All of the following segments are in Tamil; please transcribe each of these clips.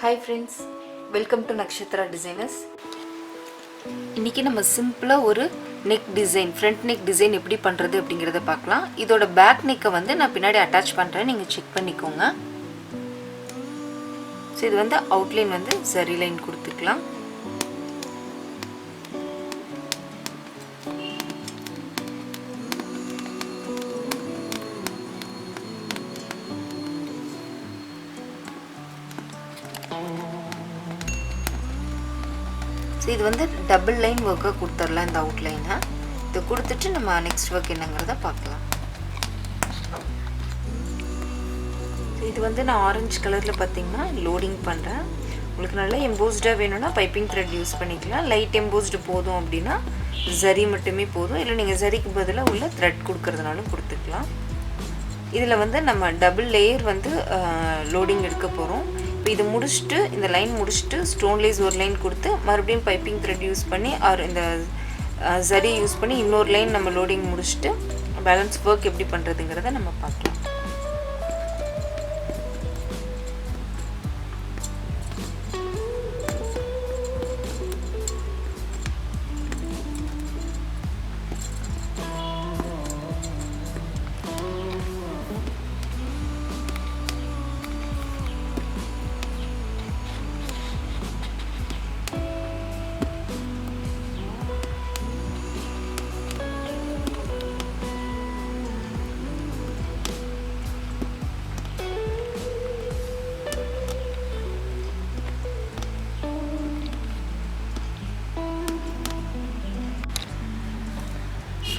Hi friends, welcome to Nakshatra Designers. இன்னைக்கு நம்ம சிம்பிளா ஒரு neck design, front neck design எப்படி பண்றது அப்படிங்கறத பார்க்கலாம். இதோட back neck வந்து நான் பின்னாடி அட்டாச் பண்றேன், நீங்க செக் பண்ணிக்கோங்க. சோ இது வந்து outline வந்து zari line கொடுத்துக்கலாம். இது வந்து டபுள் லைன் வர்க்க கொடுத்துறலாம் இந்த அவுட்லைனை. இது கொடுத்துட்டு நம்ம நெக்ஸ்ட் வர்க் என்னங்கறத பார்க்கலாம். இது வந்து நான் ஆரஞ்சு கலர்ல பாத்தீங்கன்னா லோடிங் பண்றேன். உங்களுக்கு நல்ல எம்போஸ்டா வேணும்னா பைப்பிங் த்ரெட் யூஸ் பண்ணிக்கலாம். லைட் எம்போஸ்ட் போதும் அப்படினா ஜரி மட்டுமே போதும். இல்ல நீங்க ஜரிக்கு பதிலா உள்ள த்ரெட் கொடுக்கிறதுனாலும் கொடுத்துக்கலாம். இதுல வந்து நம்ம டபுள் லேயர் வந்து லோடிங் எடுக்க போறோம். இது முடிச்சிட்டு இந்த லைன் முடிச்சிட்டு ஸ்டோன் லேஸ் ஒரு லைன் கொடுத்து மறுபடியும் பைப்பிங் த்ரெட் யூஸ் பண்ணி ஆர் இந்த ஜரி யூஸ் பண்ணி இன்னொரு லைன் நம்ம லோடிங் முடிச்சிட்டு பேலன்ஸ் வர்க் எப்படி பண்றதுங்கறத நம்ம பார்க்கலாம்.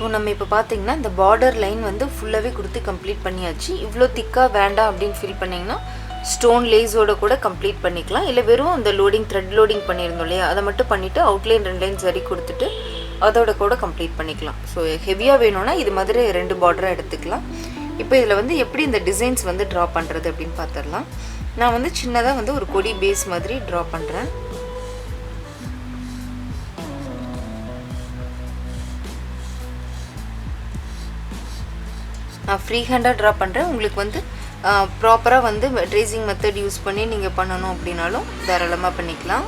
ஸோ நம்ம இப்போ பார்த்தீங்கன்னா இந்த பார்டர் லைன் வந்து ஃபுல்லாகவே கொடுத்து கம்ப்ளீட் பண்ணியாச்சு. இவ்வளோ திக்காக வேண்டாம் அப்படின்னு ஃபீல் பண்ணிங்கன்னா ஸ்டோன் லேஸோட கூட கம்ப்ளீட் பண்ணிக்கலாம். இல்லை வெறும் அந்த லோடிங் த்ரெட் லோடிங் பண்ணியிருந்தோம் இல்லையா, அதை மட்டும் பண்ணிவிட்டு அவுட்லைன் 2 லைன் சரி கொடுத்துட்டு அதோட கூட கம்ப்ளீட் பண்ணிக்கலாம். ஸோ ஹெவியாக வேணும்னா இது மாதிரி 2 பார்டராக எடுத்துக்கலாம். இப்போ இதில் வந்து எப்படி இந்த டிசைன்ஸ் வந்து ட்ரா பண்ணுறது அப்படின்னு பார்த்துடலாம். நான் வந்து சின்னதாக வந்து ஒரு கொடி பேஸ் மாதிரி ட்ரா பண்ணுறேன். நான் ஃப்ரீ ஹேண்டாக ட்ரா பண்ணுறேன். உங்களுக்கு வந்து ப்ராப்பராக வந்து ட்ரேசிங் மெத்தட் யூஸ் பண்ணி நீங்கள் பண்ணணும் அப்படின்னாலும் தாராளமாக பண்ணிக்கலாம்.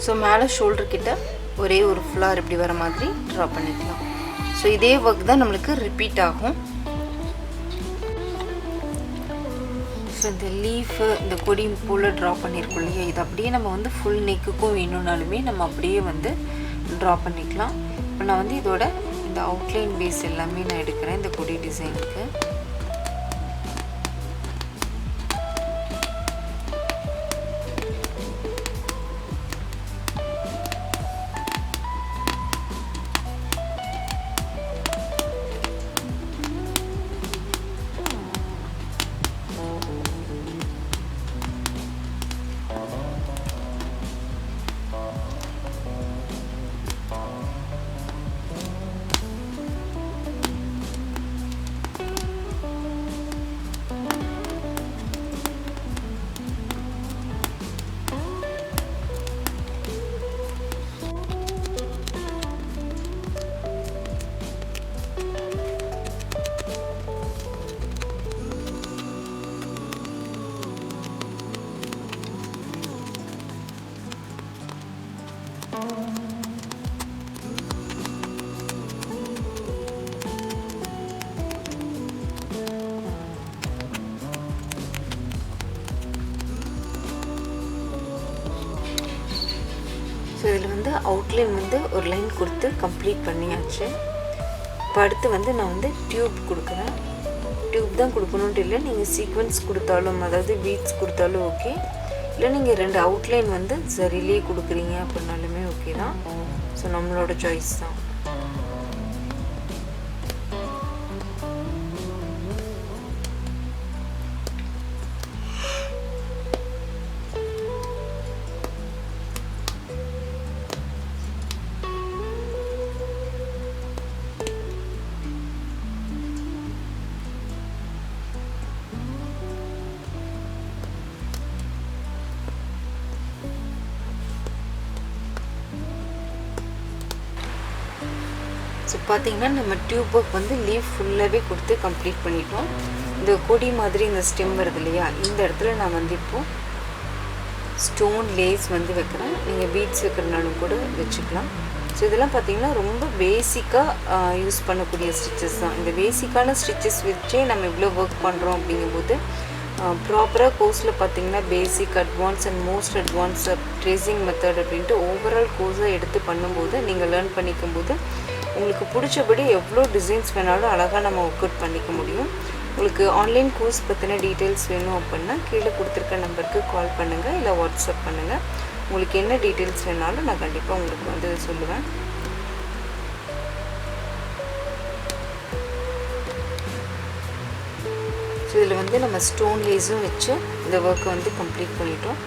ஸோ மேலே ஷோல்டர் கிட்ட ஒரே ஒரு ஃப்ளார் இப்படி வர மாதிரி ட்ரா பண்ணிக்கலாம். ஸோ இதே ஒர்க் தான் நம்மளுக்கு ரிப்பீட் ஆகும். ஸோ இந்த லீஃபு இந்த கொடி போல் ட்ரா பண்ணியிருக்கோம் இல்லையா, இது அப்படியே நம்ம வந்து ஃபுல் நெக்குக்கும் வேணும்னாலுமே நம்ம அப்படியே வந்து ட்ரா பண்ணிக்கலாம். இப்போ நான் வந்து இதோட இந்த அவுட்லைன் பேஸ் எல்லாமே நான் எடுக்கிறேன் இந்த கொடி டிசைனுக்கு. ஸோ இதில் வந்து அவுட்லைன் வந்து ஒரு லைன் கொடுத்து கம்ப்ளீட் பண்ணியாச்சு. இப்போ அடுத்து வந்து நான் வந்து டியூப் கொடுக்குறேன். டியூப் தான் கொடுக்கணுன்ட்டு இல்லை, நீங்கள் சீக்வன்ஸ் கொடுத்தாலும் அதாவது பீட்ஸ் கொடுத்தாலும் ஓகே, இல்லை நீங்கள் 2 அவுட்லைன் வந்து சரியிலே கொடுக்குறீங்க அப்படின்னாலுமே ஓகே தான். ஸோ நம்மளோட சாய்ஸ் தான். ஸோ பார்த்தீங்கன்னா நம்ம டியூப் ஒர்க் வந்து லீஃப் ஃபுல்லாகவே கொடுத்து கம்ப்ளீட் பண்ணிட்டோம். இந்த கொடி மாதிரி இந்த ஸ்டெம் வருது இல்லையா, இந்த இடத்துல நான் வந்து இப்போது ஸ்டோன் லேஸ் வந்து வைக்கிறேன். நீங்கள் பீட்ஸ் வைக்கிறனாலும் கூட வச்சுக்கலாம். ஸோ இதெல்லாம் பார்த்திங்கன்னா ரொம்ப பேசிக்காக யூஸ் பண்ணக்கூடிய ஸ்டிச்சஸ் தான். இந்த பேசிக்கான ஸ்டிச்சஸ் வச்சே நம்ம இவ்வளோ ஒர்க் பண்ணுறோம் அப்படிங்கும்போது ப்ராப்பராக கோர்ஸில் பார்த்திங்கன்னா basic, advance and most advance tracing method அப்படின்ட்டு ஓவரால் கோர்ஸை எடுத்து பண்ணும்போது நீங்கள் லேர்ன் பண்ணிக்கும்போது உங்களுக்கு பிடிச்சபடி எவ்வளோ டிசைன்ஸ் வேணாலும் அழகாக நம்ம ஒர்க் அவுட் பண்ணிக்க முடியும். உங்களுக்கு ஆன்லைன் கோர்ஸ் பற்றின டீட்டெயில்ஸ் வேணும் அப்படின்னா கீழே கொடுத்துருக்க நம்பருக்கு கால் பண்ணுங்கள், இல்லை வாட்ஸ்அப் பண்ணுங்கள். உங்களுக்கு என்ன டீட்டெயில்ஸ் வேணாலும் நான் கண்டிப்பாக உங்களுக்கு வந்து சொல்லுவேன். ஸோ இதில் வந்து நம்ம ஸ்டோன் லேஸும் வச்சு இந்த ஒர்க்கை வந்து கம்ப்ளீட் பண்ணிட்டோம்.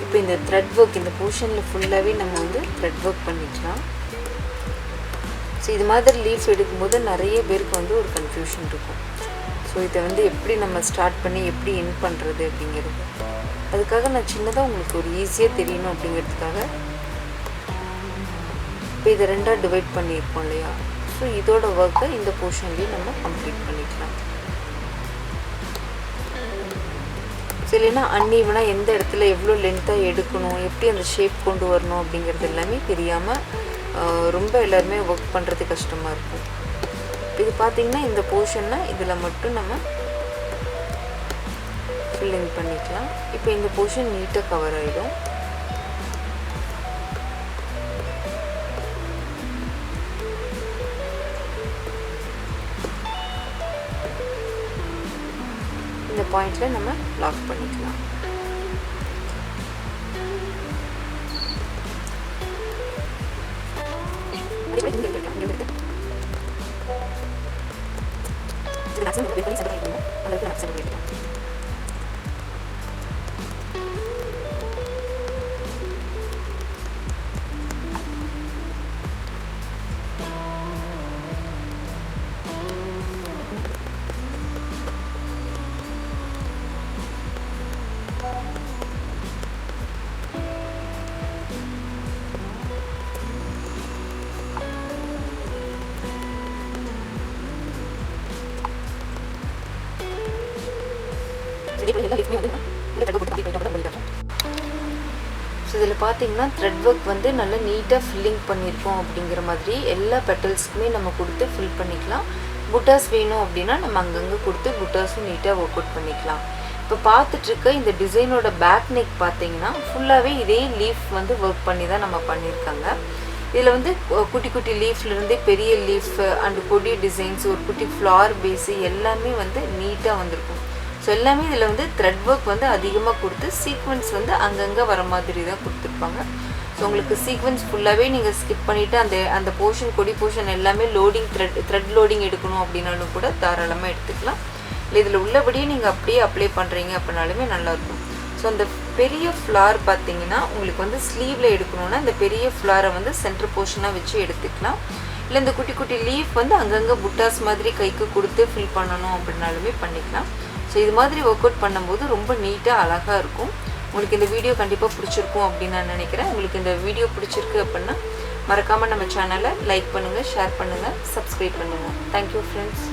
இப்போ இந்த த்ரெட் ஒர்க் இந்த போர்ஷனில் ஃபுல்லாகவே நம்ம வந்து த்ரெட் ஒர்க் பண்ணிக்கலாம். ஸோ இது மாதிரி லீஃப் எடுக்கும்போது நிறைய பேருக்கு வந்து ஒரு கன்ஃபியூஷன் இருக்கும். ஸோ இதை வந்து எப்படி நம்ம ஸ்டார்ட் பண்ணி எப்படி எண்ட் பண்ணுறது அப்படிங்கிறது, அதுக்காக நான் சின்னதாக உங்களுக்கு ஒரு ஈஸியாக தெரியணும் அப்படிங்கிறதுக்காக இப்போ இதை ரெண்டாக டிவைட் பண்ணியிருக்கோம் இல்லையா. ஸோ இதோட ஒர்க்கை இந்த போர்ஷன்லேயும் நம்ம கம்ப்ளீட் பண்ணிக்கலாம். ஸோ இல்லைன்னா அன்ஈவனாக எந்த இடத்துல எவ்வளோ லென்த்தாக எடுக்கணும், எப்படி அந்த ஷேப் கொண்டு வரணும் அப்படிங்கிறது எல்லாமே தெரியாமல் ரொம்ப எல்லாருமே ஒர்க் பண்ணுறது கஷ்டமாக இருக்கும். இது பார்த்திங்கன்னா இந்த போர்ஷனை இதில் மட்டும் நம்ம ஃபில்லிங் பண்ணிக்கலாம். இப்போ இந்த போர்ஷன் நீட்டாக கவர் ஆகிடும். இந்த பாயிண்டில் நம்ம லாக் பண்ணிக்கலாம். ஸோ இதில் பார்த்தீங்கன்னா த்ரெட் ஒர்க் வந்து நல்லா நீட்டாக ஃபில்லிங் பண்ணியிருக்கோம். அப்படிங்கிற மாதிரி எல்லா பெட்டல்ஸ்க்குமே நம்ம கொடுத்து ஃபில் பண்ணிக்கலாம். புட்டாஸ் வேணும் அப்படின்னா நம்ம அங்கங்கே கொடுத்து புட்டாஸும் நீட்டாக ஒர்க் அவுட் பண்ணிக்கலாம். இப்போ பார்த்துட்ருக்க இந்த டிசைனோட பேக் நெக் பார்த்தீங்கன்னா ஃபுல்லாகவே இதே லீஃப் வந்து ஒர்க் பண்ணி தான் நம்ம பண்ணியிருக்காங்க. இதில் வந்து குட்டி குட்டி லீஃப்லேருந்தே பெரிய லீஃப் அண்ட் கொடி டிசைன்ஸ், ஒரு குட்டி ஃப்ளார் பேஸு எல்லாமே வந்து நீட்டாக வந்திருக்கும். ஸோ எல்லாமே இதில் வந்து த்ரெட் ஒர்க் வந்து அதிகமாக கொடுத்து சீக்வன்ஸ் வந்து அங்கங்கே வர மாதிரி தான் கொடுத்துருப்பாங்க. ஸோ உங்களுக்கு சீக்வன்ஸ் ஃபுல்லாகவே நீங்கள் ஸ்கிப் பண்ணிவிட்டு அந்த போர்ஷன் கொடி போர்ஷன் எல்லாமே லோடிங் த்ரெட் லோடிங் எடுக்கணும் அப்படின்னாலும் கூட தாராளமாக எடுத்துக்கலாம். இல்லை இதில் உள்ளபடியே நீங்கள் அப்படியே அப்ளை பண்ணுறீங்க அப்படின்னாலுமே நல்லாயிருக்கும். ஸோ அந்த பெரிய ஃப்ளார் பார்த்தீங்கன்னா உங்களுக்கு வந்து ஸ்லீவில் எடுக்கணுன்னா இந்த பெரிய ஃப்ளாரை வந்து சென்டர் போர்ஷனாக வச்சு எடுத்துக்கலாம். இல்லை இந்த குட்டி குட்டி லீஃப் வந்து அங்கங்கே புட்டாஸ் மாதிரி கைக்கு கொடுத்து ஃபில் பண்ணணும் அப்படின்னாலுமே பண்ணிக்கலாம். ஸோ இது மாதிரி ஒர்க் அவுட் பண்ணும்போது ரொம்ப நீட்டாக அழகாக இருக்கும். உங்களுக்கு இந்த வீடியோ கண்டிப்பாக பிடிச்சிருக்கும் அப்படின்னு நான் நினைக்கிறேன். உங்களுக்கு இந்த வீடியோ பிடிச்சிருக்கு அப்படின்னா மறக்காமல் நம்ம சேனலை லைக் பண்ணுங்கள், ஷேர் பண்ணுங்கள், சப்ஸ்கிரைப் பண்ணுங்கள். Thank you friends.